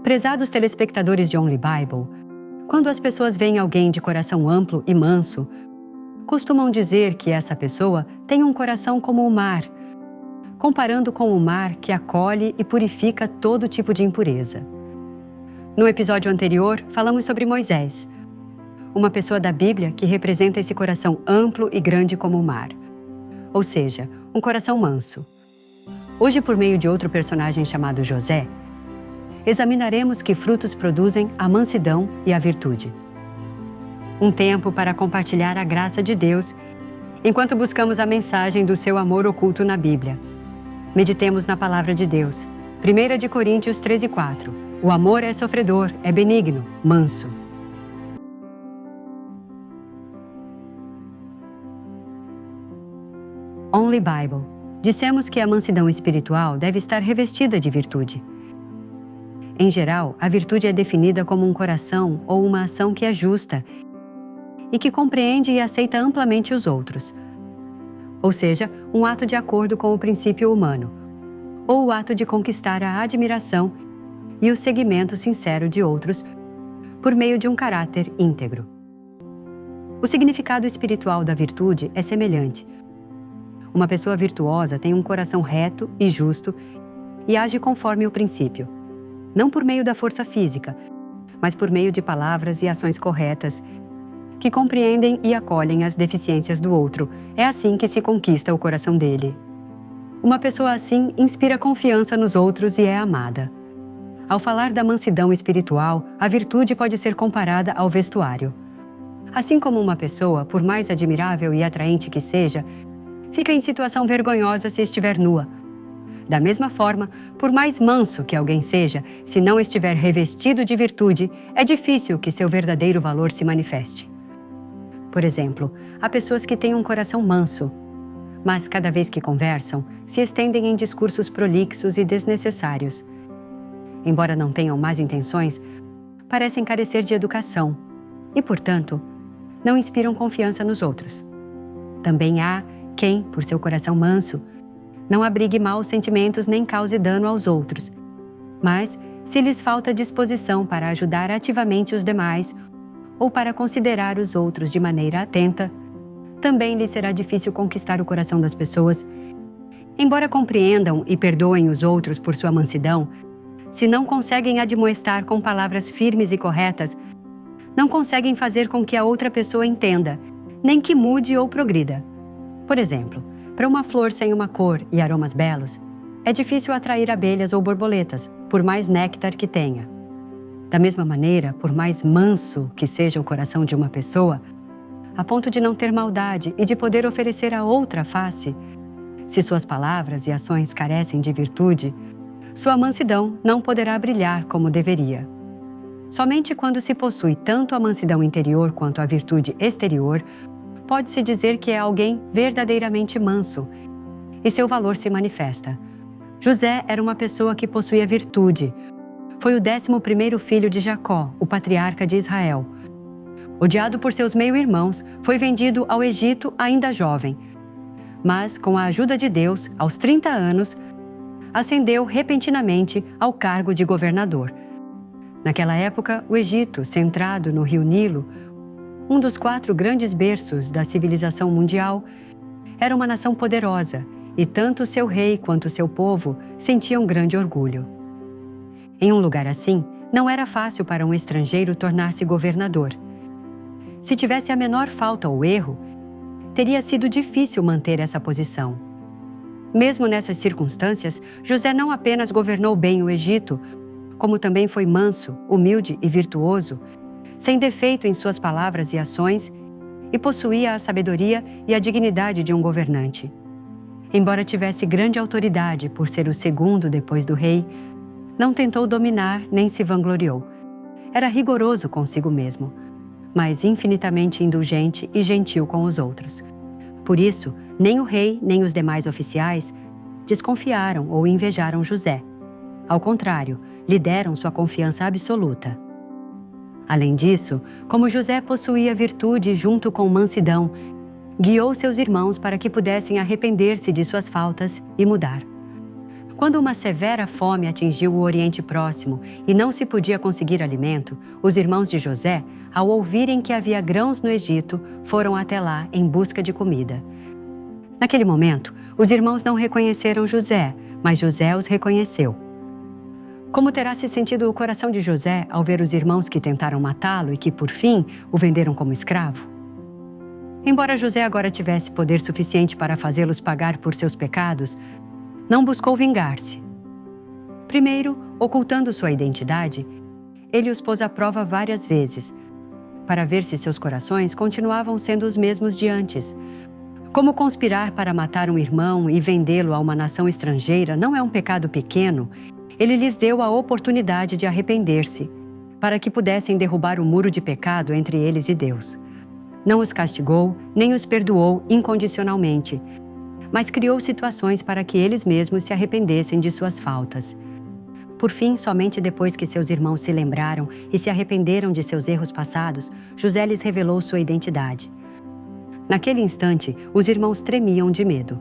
Prezados telespectadores de Only Bible, quando as pessoas veem alguém de coração amplo e manso, costumam dizer que essa pessoa tem um coração como o mar, comparando com o mar que acolhe e purifica todo tipo de impureza. No episódio anterior, falamos sobre Moisés, uma pessoa da Bíblia que representa esse coração amplo e grande como o mar, ou seja, um coração manso. Hoje, por meio de outro personagem chamado José, examinaremos que frutos produzem a mansidão e a virtude. Um tempo para compartilhar a graça de Deus, enquanto buscamos a mensagem do seu amor oculto na Bíblia. Meditemos na palavra de Deus. 1 Coríntios 13:4. O amor é sofredor, é benigno, manso. Only Bible. Dissemos que a mansidão espiritual deve estar revestida de virtude. Em geral, a virtude é definida como um coração ou uma ação que é justa e que compreende e aceita amplamente os outros. Ou seja, um ato de acordo com o princípio humano, ou o ato de conquistar a admiração e o seguimento sincero de outros por meio de um caráter íntegro. O significado espiritual da virtude é semelhante. Uma pessoa virtuosa tem um coração reto e justo e age conforme o princípio. Não por meio da força física, mas por meio de palavras e ações corretas, que compreendem e acolhem as deficiências do outro. É assim que se conquista o coração dele. Uma pessoa assim inspira confiança nos outros e é amada. Ao falar da mansidão espiritual, a virtude pode ser comparada ao vestuário. Assim como uma pessoa, por mais admirável e atraente que seja, fica em situação vergonhosa se estiver nua. Da mesma forma, por mais manso que alguém seja, se não estiver revestido de virtude, é difícil que seu verdadeiro valor se manifeste. Por exemplo, há pessoas que têm um coração manso, mas cada vez que conversam, se estendem em discursos prolixos e desnecessários. Embora não tenham más intenções, parecem carecer de educação e, portanto, não inspiram confiança nos outros. Também há quem, por seu coração manso, não abrigue maus sentimentos nem cause dano aos outros, mas, se lhes falta disposição para ajudar ativamente os demais ou para considerar os outros de maneira atenta, também lhes será difícil conquistar o coração das pessoas. Embora compreendam e perdoem os outros por sua mansidão, se não conseguem admoestar com palavras firmes e corretas, não conseguem fazer com que a outra pessoa entenda, nem que mude ou progrida. Por exemplo, para uma flor sem uma cor e aromas belos, é difícil atrair abelhas ou borboletas, por mais néctar que tenha. Da mesma maneira, por mais manso que seja o coração de uma pessoa, a ponto de não ter maldade e de poder oferecer a outra face, se suas palavras e ações carecem de virtude, sua mansidão não poderá brilhar como deveria. Somente quando se possui tanto a mansidão interior quanto a virtude exterior, pode-se dizer que é alguém verdadeiramente manso, e seu valor se manifesta. José era uma pessoa que possuía virtude. Foi o 11º filho de Jacó, o patriarca de Israel. Odiado por seus meio-irmãos, foi vendido ao Egito ainda jovem. Mas, com a ajuda de Deus, aos 30 anos, ascendeu repentinamente ao cargo de governador. Naquela época, o Egito, centrado no rio Nilo, um dos 4 grandes berços da civilização mundial, era uma nação poderosa e tanto seu rei quanto seu povo sentiam grande orgulho. Em um lugar assim, não era fácil para um estrangeiro tornar-se governador. Se tivesse a menor falta ou erro, teria sido difícil manter essa posição. Mesmo nessas circunstâncias, José não apenas governou bem o Egito, como também foi manso, humilde e virtuoso, sem defeito em suas palavras e ações, e possuía a sabedoria e a dignidade de um governante. Embora tivesse grande autoridade por ser o segundo depois do rei, não tentou dominar nem se vangloriou. Era rigoroso consigo mesmo, mas infinitamente indulgente e gentil com os outros. Por isso, nem o rei nem os demais oficiais desconfiaram ou invejaram José. Ao contrário, lhe deram sua confiança absoluta. Além disso, como José possuía virtude junto com mansidão, guiou seus irmãos para que pudessem arrepender-se de suas faltas e mudar. Quando uma severa fome atingiu o Oriente Próximo e não se podia conseguir alimento, os irmãos de José, ao ouvirem que havia grãos no Egito, foram até lá em busca de comida. Naquele momento, os irmãos não reconheceram José, mas José os reconheceu. Como terá se sentido o coração de José ao ver os irmãos que tentaram matá-lo e que, por fim, o venderam como escravo? Embora José agora tivesse poder suficiente para fazê-los pagar por seus pecados, não buscou vingar-se. Primeiro, ocultando sua identidade, ele os pôs à prova várias vezes, para ver se seus corações continuavam sendo os mesmos de antes. Como conspirar para matar um irmão e vendê-lo a uma nação estrangeira não é um pecado pequeno, ele lhes deu a oportunidade de arrepender-se, para que pudessem derrubar o muro de pecado entre eles e Deus. Não os castigou, nem os perdoou incondicionalmente, mas criou situações para que eles mesmos se arrependessem de suas faltas. Por fim, somente depois que seus irmãos se lembraram e se arrependeram de seus erros passados, José lhes revelou sua identidade. Naquele instante, os irmãos tremiam de medo.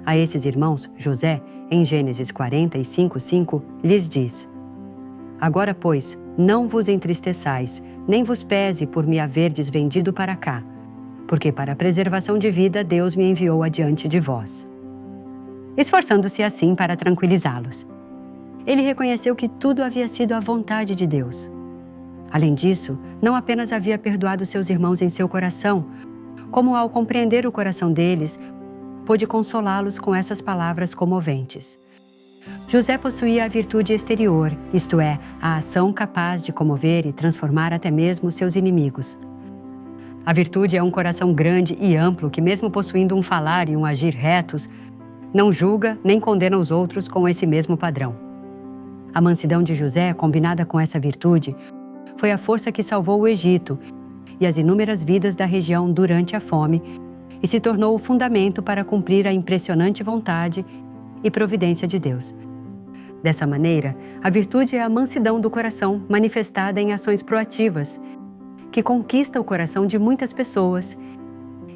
A esses irmãos, José, em Gênesis 45:5, lhes diz: Agora, pois, não vos entristeçais, nem vos pese por me haverdes vendido para cá, porque para a preservação de vida Deus me enviou adiante de vós. Esforçando-se assim para tranquilizá-los. Ele reconheceu que tudo havia sido a vontade de Deus. Além disso, não apenas havia perdoado seus irmãos em seu coração, como ao compreender o coração deles, pôde consolá-los com essas palavras comoventes. José possuía a virtude exterior, isto é, a ação capaz de comover e transformar até mesmo seus inimigos. A virtude é um coração grande e amplo que, mesmo possuindo um falar e um agir retos, não julga nem condena os outros com esse mesmo padrão. A mansidão de José, combinada com essa virtude, foi a força que salvou o Egito e as inúmeras vidas da região durante a fome e se tornou o fundamento para cumprir a impressionante vontade e providência de Deus. Dessa maneira, a virtude é a mansidão do coração manifestada em ações proativas, que conquista o coração de muitas pessoas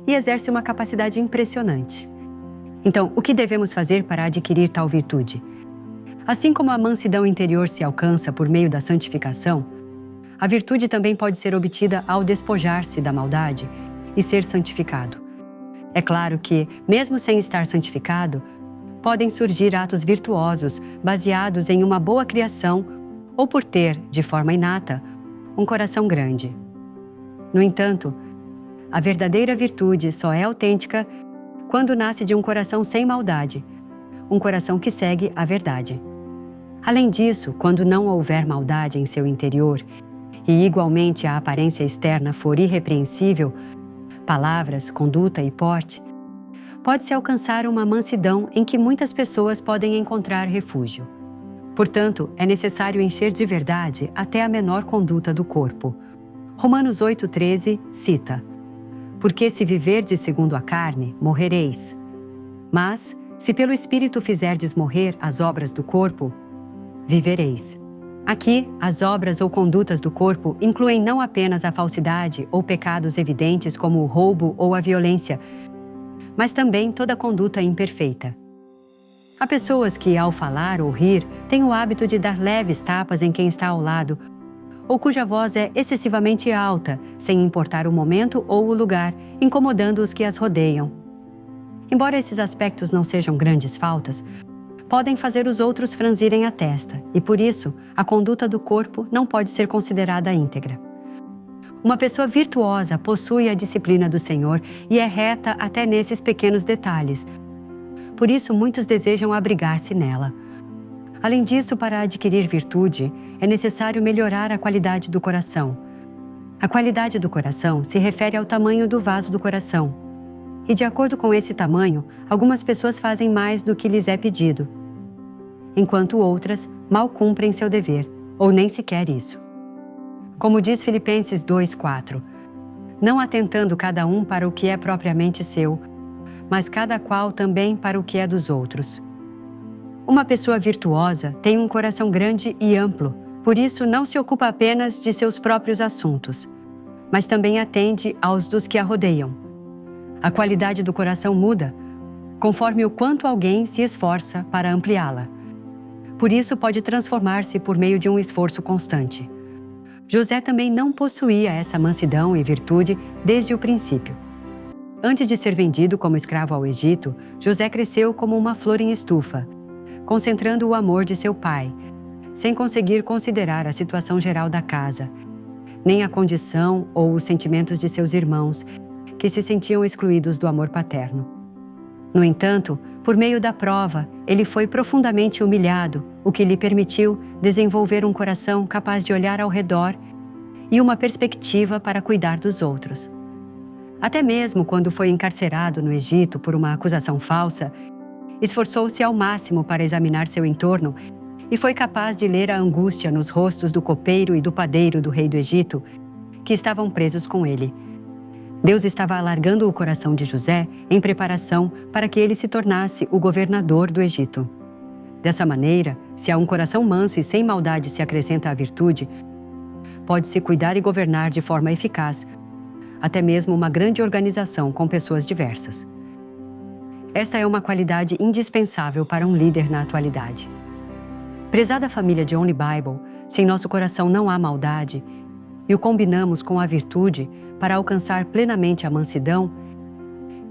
e exerce uma capacidade impressionante. Então, o que devemos fazer para adquirir tal virtude? Assim como a mansidão interior se alcança por meio da santificação, a virtude também pode ser obtida ao despojar-se da maldade e ser santificado. É claro que, mesmo sem estar santificado, podem surgir atos virtuosos baseados em uma boa criação ou por ter, de forma inata, um coração grande. No entanto, a verdadeira virtude só é autêntica quando nasce de um coração sem maldade, um coração que segue a verdade. Além disso, quando não houver maldade em seu interior e igualmente a aparência externa for irrepreensível, palavras, conduta e porte, pode-se alcançar uma mansidão em que muitas pessoas podem encontrar refúgio. Portanto, é necessário encher de verdade até a menor conduta do corpo. Romanos 8,13 cita: Porque se viverdes segundo a carne, morrereis. Mas, se pelo Espírito fizerdes morrer as obras do corpo, vivereis. Aqui, as obras ou condutas do corpo incluem não apenas a falsidade ou pecados evidentes como o roubo ou a violência, mas também toda conduta imperfeita. Há pessoas que, ao falar ou rir, têm o hábito de dar leves tapas em quem está ao lado, ou cuja voz é excessivamente alta, sem importar o momento ou o lugar, incomodando os que as rodeiam. Embora esses aspectos não sejam grandes faltas, podem fazer os outros franzirem a testa, e por isso, a conduta do corpo não pode ser considerada íntegra. Uma pessoa virtuosa possui a disciplina do Senhor e é reta até nesses pequenos detalhes. Por isso, muitos desejam abrigar-se nela. Além disso, para adquirir virtude, é necessário melhorar a qualidade do coração. A qualidade do coração se refere ao tamanho do vaso do coração. E de acordo com esse tamanho, algumas pessoas fazem mais do que lhes é pedido, enquanto outras mal cumprem seu dever, ou nem sequer isso. Como diz Filipenses 2,4, não atentando cada um para o que é propriamente seu, mas cada qual também para o que é dos outros. Uma pessoa virtuosa tem um coração grande e amplo, por isso não se ocupa apenas de seus próprios assuntos, mas também atende aos dos que a rodeiam. A qualidade do coração muda conforme o quanto alguém se esforça para ampliá-la. Por isso pode transformar-se por meio de um esforço constante. José também não possuía essa mansidão e virtude desde o princípio. Antes de ser vendido como escravo ao Egito, José cresceu como uma flor em estufa, concentrando o amor de seu pai, sem conseguir considerar a situação geral da casa, nem a condição ou os sentimentos de seus irmãos, que se sentiam excluídos do amor paterno. No entanto, por meio da prova, ele foi profundamente humilhado, o que lhe permitiu desenvolver um coração capaz de olhar ao redor e uma perspectiva para cuidar dos outros. Até mesmo quando foi encarcerado no Egito por uma acusação falsa, esforçou-se ao máximo para examinar seu entorno e foi capaz de ler a angústia nos rostos do copeiro e do padeiro do rei do Egito, que estavam presos com ele. Deus estava alargando o coração de José em preparação para que ele se tornasse o governador do Egito. Dessa maneira, se a um coração manso e sem maldade se acrescenta a virtude, pode-se cuidar e governar de forma eficaz, até mesmo uma grande organização com pessoas diversas. Esta é uma qualidade indispensável para um líder na atualidade. Prezada família de Only Bible, se em nosso coração não há maldade e o combinamos com a virtude para alcançar plenamente a mansidão,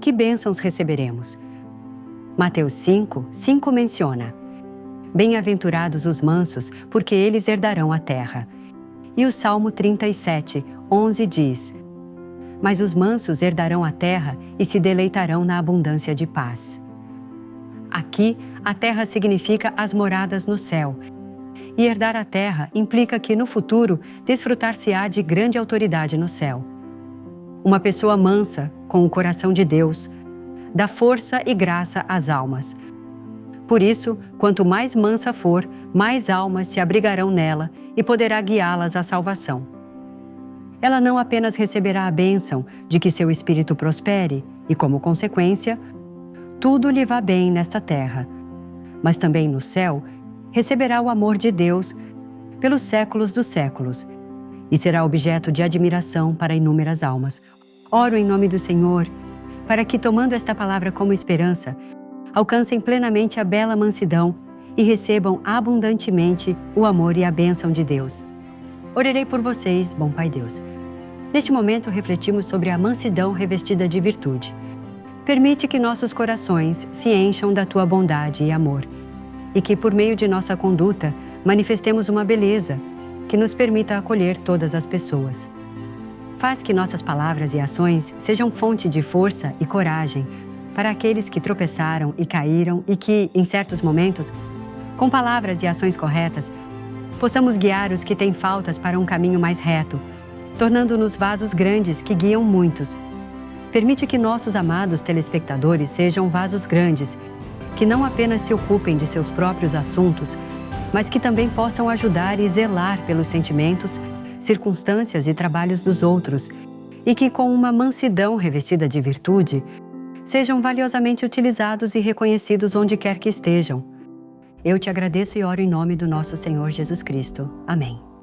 que bênçãos receberemos? Mateus 5:5 menciona: Bem-aventurados os mansos, porque eles herdarão a terra. E o Salmo 37:11 diz: Mas os mansos herdarão a terra e se deleitarão na abundância de paz. Aqui, a terra significa as moradas no céu. E herdar a terra implica que, no futuro, desfrutar-se-á de grande autoridade no céu. Uma pessoa mansa, com o coração de Deus, dá força e graça às almas. Por isso, quanto mais mansa for, mais almas se abrigarão nela e poderá guiá-las à salvação. Ela não apenas receberá a bênção de que seu espírito prospere e, como consequência, tudo lhe vá bem nesta terra, mas também no céu receberá o amor de Deus pelos séculos dos séculos e será objeto de admiração para inúmeras almas. Oro em nome do Senhor para que, tomando esta palavra como esperança, alcancem plenamente a bela mansidão e recebam abundantemente o amor e a bênção de Deus. Orarei por vocês, bom Pai Deus. Neste momento, refletimos sobre a mansidão revestida de virtude. Permite que nossos corações se encham da Tua bondade e amor, e que, por meio de nossa conduta, manifestemos uma beleza que nos permita acolher todas as pessoas. Faz que nossas palavras e ações sejam fonte de força e coragem para aqueles que tropeçaram e caíram e que, em certos momentos, com palavras e ações corretas, possamos guiar os que têm faltas para um caminho mais reto, tornando-nos vasos grandes que guiam muitos. Permite que nossos amados telespectadores sejam vasos grandes, que não apenas se ocupem de seus próprios assuntos, mas que também possam ajudar e zelar pelos sentimentos, circunstâncias e trabalhos dos outros, e que, com uma mansidão revestida de virtude, sejam valiosamente utilizados e reconhecidos onde quer que estejam. Eu te agradeço e oro em nome do nosso Senhor Jesus Cristo. Amém.